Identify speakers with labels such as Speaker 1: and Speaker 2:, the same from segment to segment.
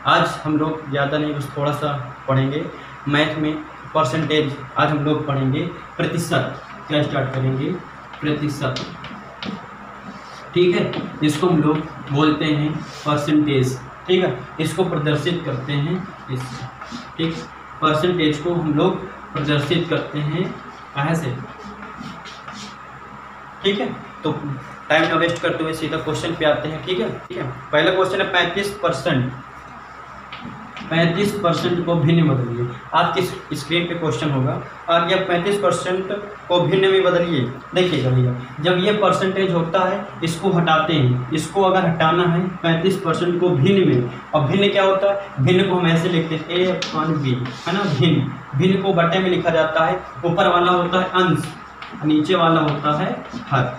Speaker 1: आज हम लोग ज़्यादा नहीं, बस थोड़ा सा पढ़ेंगे मैथ में। परसेंटेज आज हम लोग पढ़ेंगे। प्रतिशत क्या स्टार्ट करेंगे, प्रतिशत, ठीक है। इसको हम लोग बोलते हैं परसेंटेज, ठीक है। इसको प्रदर्शित करते हैं इससे, ठीक। परसेंटेज को हम लोग प्रदर्शित करते हैं ऐसे, ठीक है। तो टाइम ना वेस्ट करते हुए सीधा क्वेश्चन पे आते हैं, ठीक है। पहला क्वेश्चन है 35%। 35% को भिन्न बदलिए। आपकी स्क्रीन पे क्वेश्चन होगा और यह 35% को भिन्न में बदलिए। देखिएगा भैया, जब ये परसेंटेज होता है इसको हटाते हैं, इसको अगर हटाना है 35% को भिन्न में, और भिन्न क्या होता है, भिन्न को हम ऐसे लिखते हैं A/B, है ना। भिन्न को बटे में लिखा जाता है। ऊपर वाला होता है अंश, नीचे वाला होता है हर।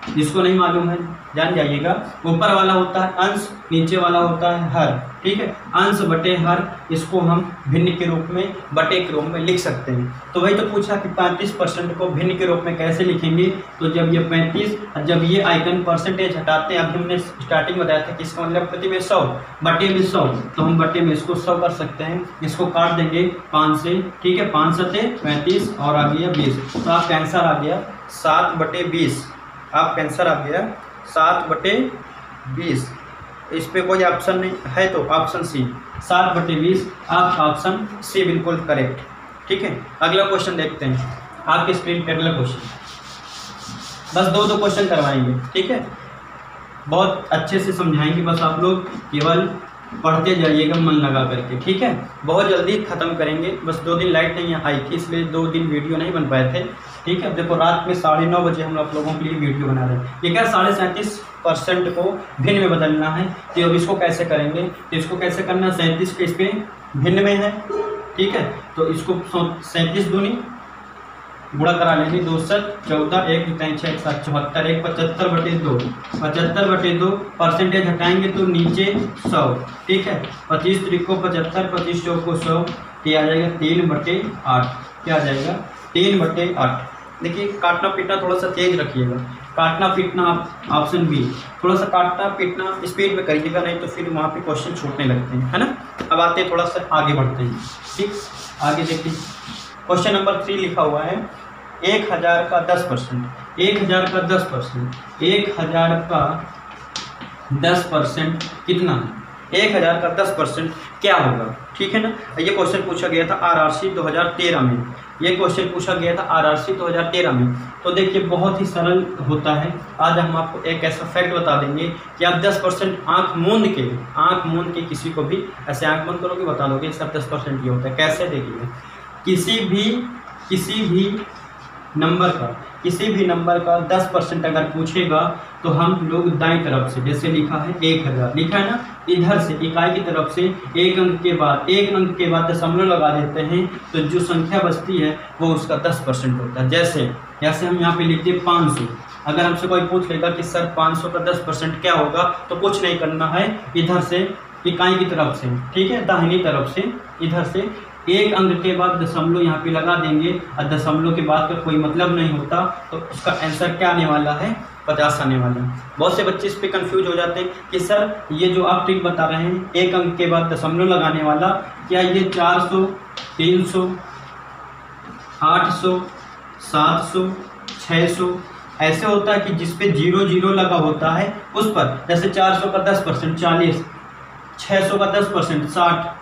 Speaker 1: जिसको नहीं मालूम है जान जाइएगा। ऊपर वाला होता है अंश, नीचे वाला होता है हर, ठीक है। अंश बटे हर, इसको हम भिन्न के रूप में, बटे के रूप में लिख सकते हैं। तो वही तो पूछा कि 35% को भिन्न के रूप में कैसे लिखेंगे। तो जब ये 35, जब ये आइकन परसेंटेज हटाते हैं, अभी हमने स्टार्टिंग में बताया था कि इसका मतलब प्रति में 100, बटे में 100, तो हम बटे में इसको 100 कर सकते हैं। इसको काट देंगे 5 से, ठीक है। 5 सते 35 और आ गया 20, तो आपका आंसर आ गया 7/20। आपका आंसर आ गया 7/20। इस पे कोई ऑप्शन नहीं है तो ऑप्शन सी, 7/20। आपका ऑप्शन सी बिल्कुल करेक्ट, ठीक है। अगला क्वेश्चन देखते हैं आपकी स्क्रीन पे। अगला क्वेश्चन, बस दो क्वेश्चन करवाएंगे, ठीक है। बहुत अच्छे से समझाएंगे, बस आप लोग केवल पढ़ते जाइएगा मन लगा करके, ठीक है। बहुत जल्दी खत्म करेंगे। बस 2 दिन लाइट नहीं आई थी, इसलिए 2 दिन वीडियो नहीं बन पाए थे, ठीक है। देखो रात में 9:30 बजे हम आप लोगों के लिए वीडियो बना रहे हैं। ये क्या 37.5% को भिन्न में बदलना है। तो अब इसको कैसे करेंगे, तो इसको कैसे करना, 37 के इस पे भिन्न में है, ठीक है। तो इसको 37 दूनी गुणा करा लेंगे, 2 7 14, 1 2 3 6 7 74, 1 75/2, 75/2 परसेंटेज हटाएंगे तो नीचे 100, ठीक है। 25 त्रिको 75, 25 चौको 100, ये आ जाएगा 3/8। क्या आ जाएगा 3/8। देखिए काटना पीटना थोड़ा सा तेज रखिएगा, काटना पीटना ऑप्शन बी, थोड़ा सा काटना पीटना स्पीड में करिएगा, नहीं तो फिर वहाँ पे क्वेश्चन छूटने लगते हैं, है ना। अब आते हैं थोड़ा सा आगे बढ़ते हैं, ठीक। आगे देखिए क्वेश्चन नंबर 3 लिखा हुआ है 1000 का 10%। 1000 का 10%, 1000 का 10% कितना है, 1000 का 10% क्या होगा, ठीक है ना। ये क्वेश्चन पूछा गया था RRC 2013 में। ये क्वेश्चन पूछा गया था RRC 2013 में। तो देखिए बहुत ही सरल होता है। आज हम आपको एक ऐसा फैक्ट बता देंगे कि आप 10% आँख मूंद के किसी को भी ऐसे आँख बंद करोगे बता दोगे सब 10% ये होता है। कैसे देखिए, किसी भी नंबर का 10% अगर पूछेगा तो हम लोग दाईं तरफ से, जैसे लिखा है 1000 लिखा है ना, इधर से इकाई की तरफ से एक अंक के बाद दशमलव लगा देते हैं, तो जो संख्या बचती है वो उसका 10% होता है। जैसे हम यहाँ पे लिखते हैं 500। अगर हमसे कोई पूछ लेगा कि सर 500 का 10% क्या होगा, तो कुछ नहीं करना है, इधर से इकाई की तरफ से, ठीक है, दाहिनी तरफ से इधर से एक अंक के बाद दशमलव यहाँ पे लगा देंगे, और दशमलव के बाद का कोई मतलब नहीं होता, तो उसका आंसर क्या आने वाला है, 50 आने वाला है। बहुत से बच्चे इस पे कंफ्यूज हो जाते हैं कि सर ये जो आप ट्रिक बता रहे हैं एक अंक के बाद दशमलव लगाने वाला, क्या ये 400, 300, 800, 700, 600 ऐसे होता है कि जिसपे 0 लगा होता है उस पर, जैसे 400 का 10% 40, 600 का 10% 60,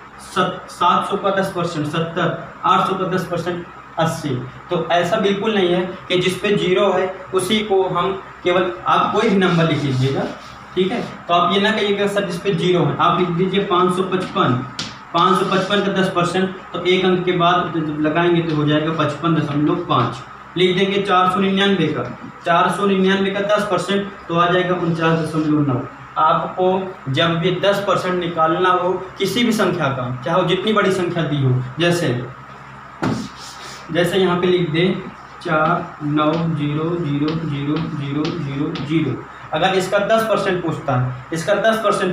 Speaker 1: 700 का 10% 70, 800 का 10% 80। तो ऐसा बिल्कुल नहीं है कि जिस पे 0 है उसी को हम केवल, आप कोई भी नंबर लिख लीजिएगा, ठीक है। तो आप ये ना कहिएगा सर जिस पे 0 है, आप लिख दीजिए 555 का 10%, तो एक अंक के बाद लगाएंगे तो हो जाएगा 55.5। लिख देंगे 499 का 10%, तो आ जाएगा 49.9। आपको जब भी 10% निकालना हो किसी भी संख्या का, चाहे वो जितनी बड़ी संख्या दी हो, जैसे यहाँ पे लिख दे 49000000। अगर इसका 10%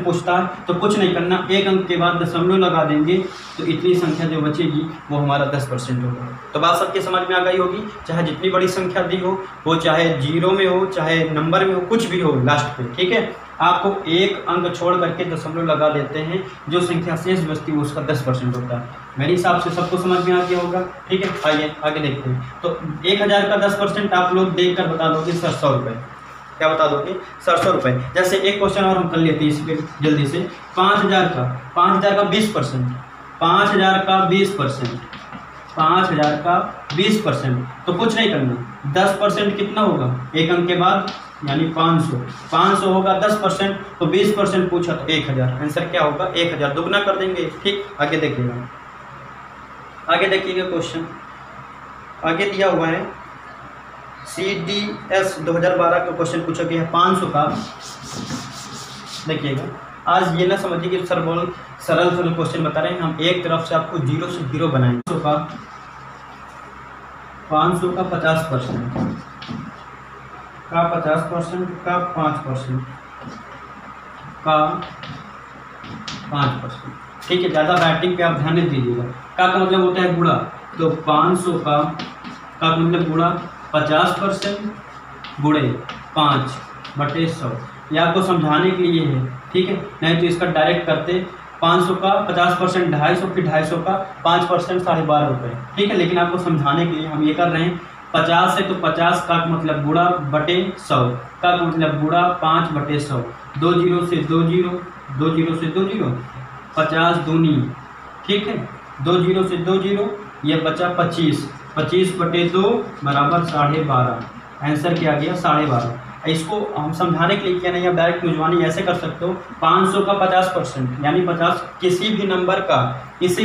Speaker 1: पूछता है तो कुछ नहीं करना, एक अंक के बाद दशमलव लगा देंगे, तो इतनी संख्या जो बचेगी वो हमारा 10% होगा। तो बात सबके समझ में आ गई होगी। चाहे जितनी बड़ी संख्या दी हो, वो चाहे 0 में हो, चाहे नंबर में हो, कुछ भी हो लास्ट पे, ठीक है। आपको एक अंक छोड़ करके दशमलव लगा देते हैं, जो संख्या शेष बचती है उसका 10% होता है। मेरे हिसाब से सबको समझ में आ गया होगा। ठीक है, आइए आगे देखते हैं। तो 1000 का 10% आप लोग देख कर बता दोगे सर 100 रुपये। क्या बता दोगे सर 100 रुपये। जैसे एक क्वेश्चन और हम कर लेते हैं इस पर जल्दी से। 5000 का 20%, 5000 का 20%, 5000 का 20%, तो कुछ नहीं करना। 10% कितना होगा एक अंक के बाद, यानी 500। 500 होगा 10%, तो 20% पूछा तो 1000। आंसर क्या होगा 1000, दुगना कर देंगे। ठीक, आगे देखिएगा, आगे देखिएगा क्वेश्चन आगे दिया हुआ है। CDS 2012 का क्वेश्चन पूछा गया है 500 का। देखिएगा, आज ये ना समझिए कि सरल सरल क्वेश्चन बता रहे हैं हम, एक तरफ से आपको 0 से 0 बनाएंगे। 500 का 50% का 50% का 5% का 5%। ठीक है, ज़्यादा राइटिंग पे आप ध्यान नहीं दीजिएगा। का मतलब होता है गुणा, तो 500 का मतलब गुणा 50% गुणे 5/100। ये आपको समझाने के लिए है। ठीक है, नहीं तो इसका डायरेक्ट करते 500 का 50% 250, फिर 250 का 5% 12.5 रुपये। ठीक है, लेकिन आपको समझाने के लिए हम ये कर रहे हैं। 50 है तो 50 का मतलब गुणा बटे 100, का मतलब गुणा 5/100। 2 0 से 2 0, 2 0 से 2 0, 50 दूनी। ठीक है, 2 0 से 2 0, ये बचा 25, 25/2 बराबर 12.5। आंसर क्या आ गया 12.5। इसको हम समझाने के लिए क्या नहीं, आप डायरेक्ट जुजवानी ऐसे कर सकते हो। 500 का 50% यानी 50 किसी भी नंबर का, जैसे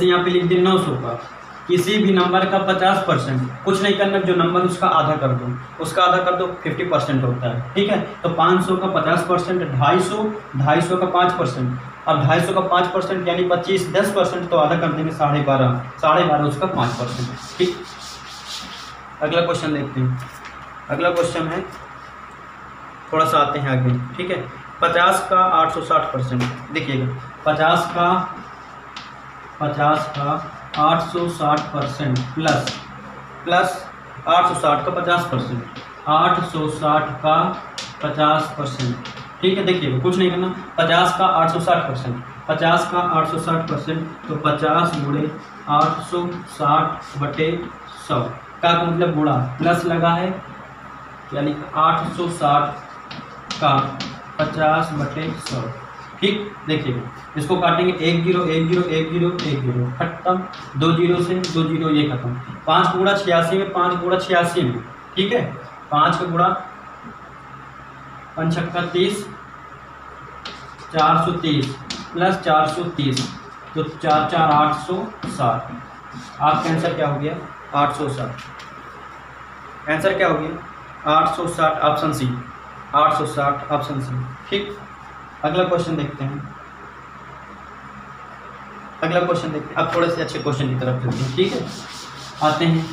Speaker 1: यहाँ पे लिख दिया 900 का, किसी भी नंबर का 50%। कुछ नहीं करना, जो नंबर उसका आधा कर दो, उसका आधा कर दो 50% होता है। ठीक है, तो 500 का 50%, 250 का 5%। अब 250 का 5% यानी 25, 10% तो आधा कर देंगे 12.5, 12.5 उसका 5%। ठीक, अगला क्वेश्चन देखते हैं। अगला क्वेश्चन है, थोड़ा सा आते हैं आगे। ठीक है, 50 का 860%। देखिएगा, 50 का 860% प्लस 860 का 50%, 860 का 50%। ठीक है, देखिएगा, कुछ नहीं करना। 50 का 860%, 50 का 860%, तो 50 गुणे 860/100 का मतलब गुणा प्लस लगा है, यानी 860 का 50/100। ठीक, देखिएगा, इसको काटेंगे 1 0 1 0 1 0 1 0 खत्म। 2 0 से 2 0 ये खत्म। 5 गुणा 86 में, 5 गुणा 86 में। ठीक है, 5 का गुणा 5 छक्का 30, 430 प्लस 430, तो 4 4 860। आपका आंसर क्या हो गया 860। आंसर क्या हो गया 860, ऑप्शन सी, 860 ऑप्शन सी। ठीक, अगला क्वेश्चन देखते हैं। अगला क्वेश्चन देखते हैं, अब थोड़े से अच्छे क्वेश्चन की तरफ चलते हैं। ठीक है, आते हैं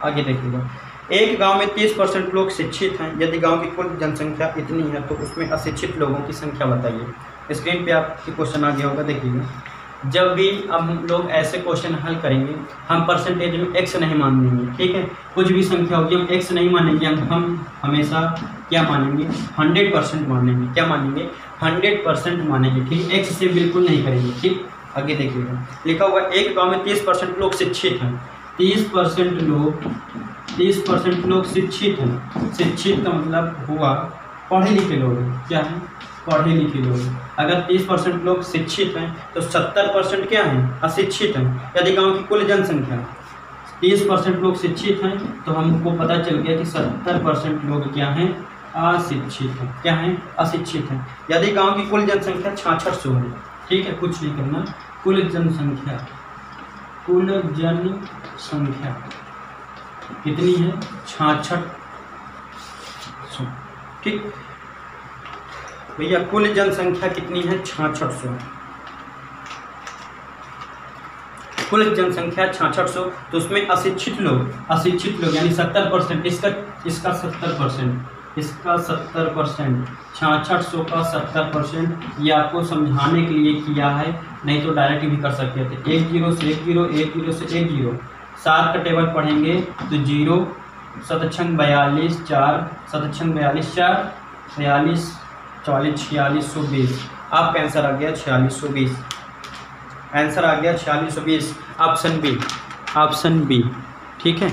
Speaker 1: आगे। देखिएगा, एक गांव में 30% लोग शिक्षित हैं। यदि गांव की कुल जनसंख्या इतनी है तो उसमें अशिक्षित लोगों की संख्या बताइए। स्क्रीन पे आपके क्वेश्चन आ गया होगा। देखिएगा, जब भी अब हम लोग ऐसे क्वेश्चन हल करेंगे, हम परसेंटेज में एक्स नहीं मानेंगे। ठीक है, कुछ भी संख्या होगी हम एक्स नहीं मानेंगे, हम हमेशा क्या मानेंगे 100% मानेंगे। क्या मानेंगे 100% मानेंगे। ठीक, एक्स से बिल्कुल नहीं करेंगे। ठीक, आगे देखिएगा, लिखा हुआ एक गाँव में 30% लोग शिक्षित हैं। 30% लोग शिक्षित हैं। शिक्षित का मतलब हुआ पढ़े लिखे लोग। क्या है पढ़े लिखे लोग। अगर 30% लोग शिक्षित हैं तो 70% क्या हैं अशिक्षित हैं। यदि गांव की कुल जनसंख्या 30% लोग शिक्षित हैं तो हमको पता चल गया कि 70% लोग क्या हैं अशिक्षित हैं। क्या हैं अशिक्षित हैं। यदि गांव की कुल जनसंख्या 6600 है। ठीक है, कुछ नहीं करना, कुल जनसंख्या कितनी है 6600। ठीक भैया, कुल जनसंख्या कितनी है 6600। कुल जनसंख्या 6600, तो उसमें अशिक्षित लोग यानी 70%। इसका 70%, इसका 70%, 6600 का 70%। ये आपको समझाने के लिए किया है, नहीं तो डायरेक्ट भी कर सकते थे। 1 0 से 1 0, 1 0 से 1 0। 7 का टेबल पढ़ेंगे तो 0 7 42 4, 7 42 4, 46 40 4620, आपका आंसर आ गया 4620। आंसर आ गया 4620, ऑप्शन बी, ऑप्शन बी। ठीक है,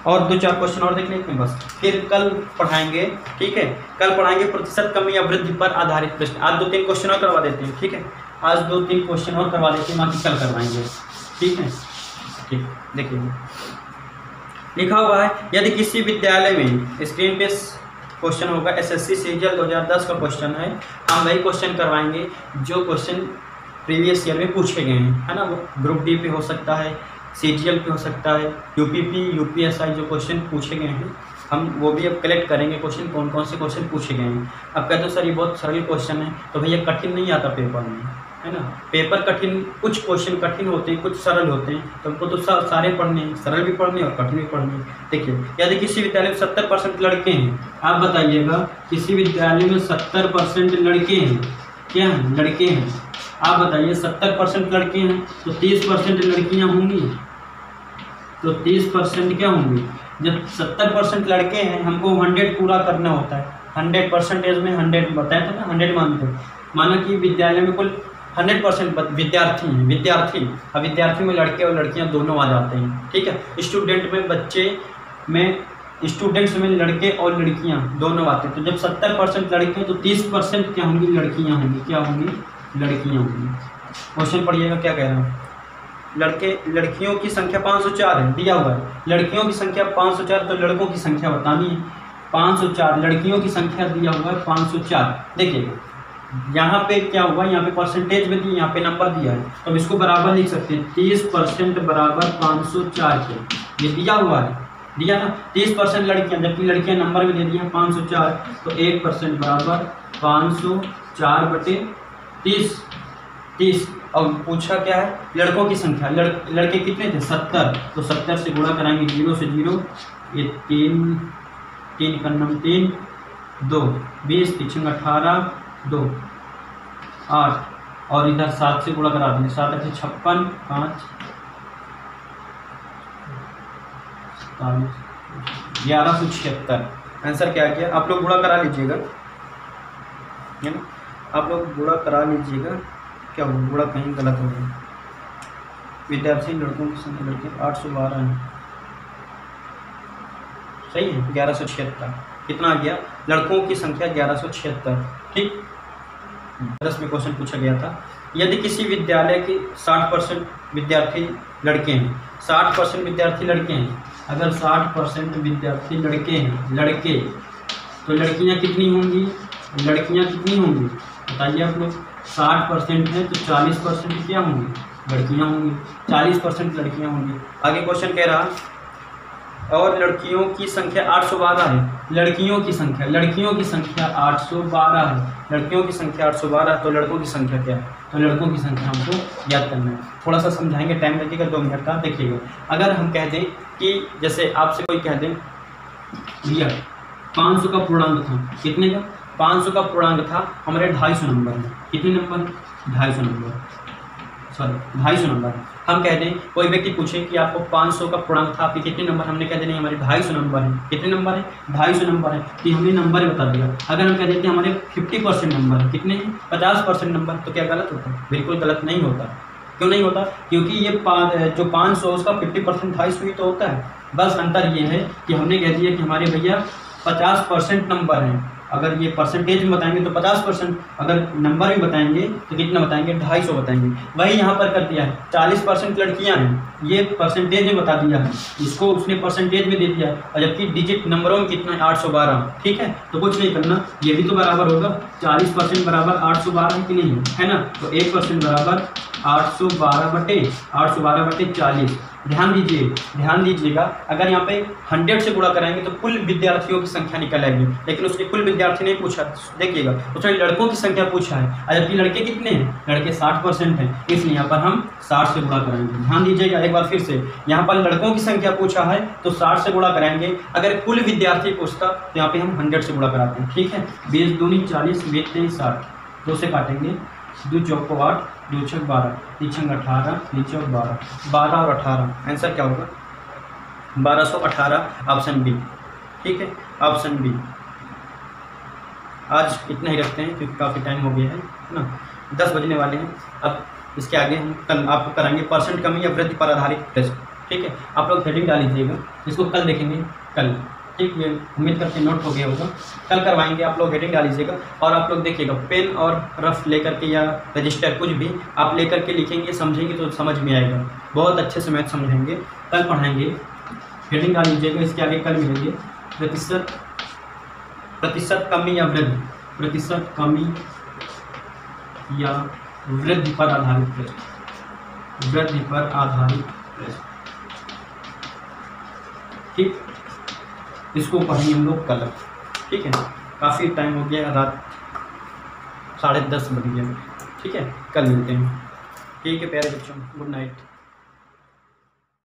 Speaker 1: और 2-4 क्वेश्चन और देख लेते हैं बस, फिर कल पढ़ाएंगे। ठीक है, कल पढ़ाएंगे प्रतिशत कमी या वृद्धि पर आधारित प्रश्न। आज 2-3 क्वेश्चन और करवा देते हैं। ठीक है, आज 2-3 क्वेश्चन और करवा देते हैं, बाकी कल करवाएंगे। ठीक है, ठीक, देखिए लिखा हुआ है, यदि किसी विद्यालय में, स्क्रीन पे क्वेश्चन होगा, एसएससी सीजीएल 2010 का क्वेश्चन है। हम वही क्वेश्चन करवाएंगे जो क्वेश्चन प्रीवियस ईयर में पूछे गए हैं, है ना। वो ग्रुप डी पे हो सकता है, सीजीएल पे हो सकता है, यूपीपी यूपीएसआई जो क्वेश्चन पूछे गए हैं, हम वो भी अब कलेक्ट करेंगे क्वेश्चन, कौन कौन से क्वेश्चन पूछे गए हैं। अब कहते हो सर ये बहुत सरल क्वेश्चन है, तो भैया कठिन नहीं आता पेपर में, है ना। पेपर कठिन, कुछ क्वेश्चन कठिन होते हैं, कुछ सरल होते हैं, तो हमको तो सारे पढ़ने हैं, सरल भी पढ़ने और कठिन भी पढ़ने। देखिए, यदि किसी विद्यालय में 70% लड़के हैं, आप बताइएगा किसी विद्यालय में 70% लड़के हैं, क्या हैं, लड़के हैं, आप बताइए 70% लड़के हैं तो 30% लड़कियां होंगी, तो 30% क्या होंगी। जब 70% लड़के हैं, हमको 100 पूरा करना होता है, 100% में 100 बताया था ना, 100 मानते हैं। माना कि विद्यालय में कुल 100% विद्यार्थी हैं, विद्यार्थी, अब विद्यार्थी में लड़के और लड़कियां दोनों आ जाते हैं। ठीक है, स्टूडेंट में, बच्चे में, स्टूडेंट्स में लड़के और लड़कियां दोनों आते हैं। तो जब 70% लड़के हैं तो 30% क्या होंगी, लड़कियां होंगी, क्या होंगी, लड़कियां होंगी। क्वेश्चन पढ़िएगा क्या कह रहा हूँ। लड़कियों की संख्या 504 है, दिया हुआ है, लड़कियों की संख्या 504, तो लड़कों की संख्या बतानी है। 504, लड़कियों की संख्या दिया हुआ है 504। देखिएगा यहाँ पे क्या हुआ, यहाँ पे परसेंटेज में दिया, यहाँ पे नंबर दिया है, तो हम इसको बराबर लिख सकते हैं, 30% बराबर 504 के, ये दिया हुआ है, दिया ना। 30% लड़कियाँ, जबकि लड़कियाँ नंबर में दे दी हैं 504, तो 1% बराबर 504/30। और पूछा क्या है, लड़कों की संख्या, लड़के कितने थे, 70, तो 70 से गुणा कराएंगे, 0 से 0, ये 3 का 3, 2, 20, 3 18, 2, 8, और इधर 7 से गुणा करा देंगे, 7 8 56, 5 1176। आंसर क्या किया, आप लोग गुणा करा लीजिएगा, है ना, आप लोग गुणा करा लीजिएगा। क्या हुआ, गुणा कहीं गलत हो गया। विद्यार्थी लड़कों की संख्या, लड़के 812 है, सही है, 1176। कितना आ गया, लड़कों की संख्या 1176। ठीक, 10 में क्वेश्चन पूछा गया था, यदि किसी विद्यालय के 60% विद्यार्थी लड़के हैं, 60% विद्यार्थी लड़के हैं, अगर 60% विद्यार्थी लड़के हैं, लड़के, तो लड़कियां कितनी होंगी, लड़कियां कितनी होंगी बताइए आप लोग। 60% है तो 40% क्या होंगी, लड़कियां होंगी, 40% लड़कियां होंगी। आगे क्वेश्चन कह रहा, और लड़कियों की संख्या 812 है, लड़कियों की संख्या 812 है, लड़कियों की संख्या 812, तो लड़कों की संख्या क्या है, तो लड़कों की संख्या हमको याद करना है। थोड़ा सा समझाएंगे, टाइम लगेगा 2 मिनट का। देखिएगा, अगर हम कह दें कि जैसे आपसे कोई कह दें भैया 500 का पूर्णांक था, कितने का, 500 का पूर्णांक था, हमारे 250 नंबर है, कितने नंबर, 250 नंबर, सॉरी 250 नंबर। हम कह दें, कोई व्यक्ति पूछे कि आपको 500 का पूर्णांक था, आपके कितने नंबर, हमने कह दें हमारे 250 नंबर है, कितने नंबर है, 250 नंबर है, तो हमने नंबर बता दिया। अगर हम कह देते हैं हमारे 50% नंबर है, कितने हैं, 50% नंबर, तो क्या गलत होता है, बिल्कुल गलत नहीं होता। क्यों नहीं होता, क्योंकि ये जो 500 उसका 50% 250 ही तो होता है। बस अंतर ये है कि हमने कह दिया कि हमारे भैया 50% नंबर हैं, अगर ये परसेंटेज में बताएंगे तो 50%, अगर नंबर में बताएंगे तो कितना बताएंगे, 250 बताएंगे। वही यहाँ पर कर दिया है, 40% लड़कियाँ हैं, ये परसेंटेज में बता दिया है, इसको उसने परसेंटेज में दे दिया है, और जबकि डिजिट नंबरों में कितना है, 812। ठीक है, तो कुछ नहीं करना, ये भी तो बराबर होगा, 40% बराबर 812 है कि नहीं है ना, तो 1% बराबर 812/40। ध्यान दीजिएगा, अगर यहाँ पे 100 से गुणा कराएंगे तो कुल विद्यार्थियों की संख्या निकल आएगी, लेकिन उसने कुल विद्यार्थी नहीं पूछा। देखिएगा, उसने लड़कों की संख्या पूछा है, जबकि लड़के कितने हैं, लड़के 60% हैं, इसलिए यहाँ पर हम 60 से गुणा कराएंगे। ध्यान दीजिएगा एक बार फिर से, यहाँ पर लड़कों की संख्या पूछा है तो 60 से गुणा कराएंगे, अगर कुल विद्यार्थी पूछता तो यहाँ पे हम 100 से गुणा कराते हैं। ठीक है, 20 दूनी 40, 20 3 60, 2 से काटेंगे, 2 चौक 8, 2 छक 12, 3 छक 18, 3 चौक 12, 12 और 18, आंसर क्या होगा, 1218, ऑप्शन बी। ठीक है, ऑप्शन बी, आज इतना ही रखते हैं क्योंकि काफ़ी टाइम हो गया है ना, 10 बजने वाले हैं। अब इसके आगे हम कल आपको कराएंगे परसेंट कमी या वृद्धि पर आधारित प्रश्न, ठीक है। आप लोग हेडिंग डाल लीजिएगा, इसको कल देखेंगे, कल, ठीक। ये उम्मीद करके नोट हो गया होगा, कल करवाएंगे। आप लोग हेडिंग डाल लीजिएगा और आप लोग देखिएगा पेन और रफ लेकर के या रजिस्टर कुछ भी आप लेकर के लिखेंगे, समझेंगे तो समझ में आएगा, बहुत अच्छे से मैथ समझेंगे। कल पढ़ाएंगे, हेडिंग डाल लीजिएगा, इसके आगे कल मिलेंगे प्रतिशत कमी या वृद्धि, प्रतिशत कमी या वृद्धि पर आधारित प्रश्न, वृद्धि पर आधारित प्रश्न, ठीक। इसको पढ़ेंगे हम लोग कल, ठीक है। काफ़ी टाइम हो गया, रात 10:30 बज गया, ठीक है। कल मिलते हैं, ठीक है प्यारे बच्चों, गुड नाइट।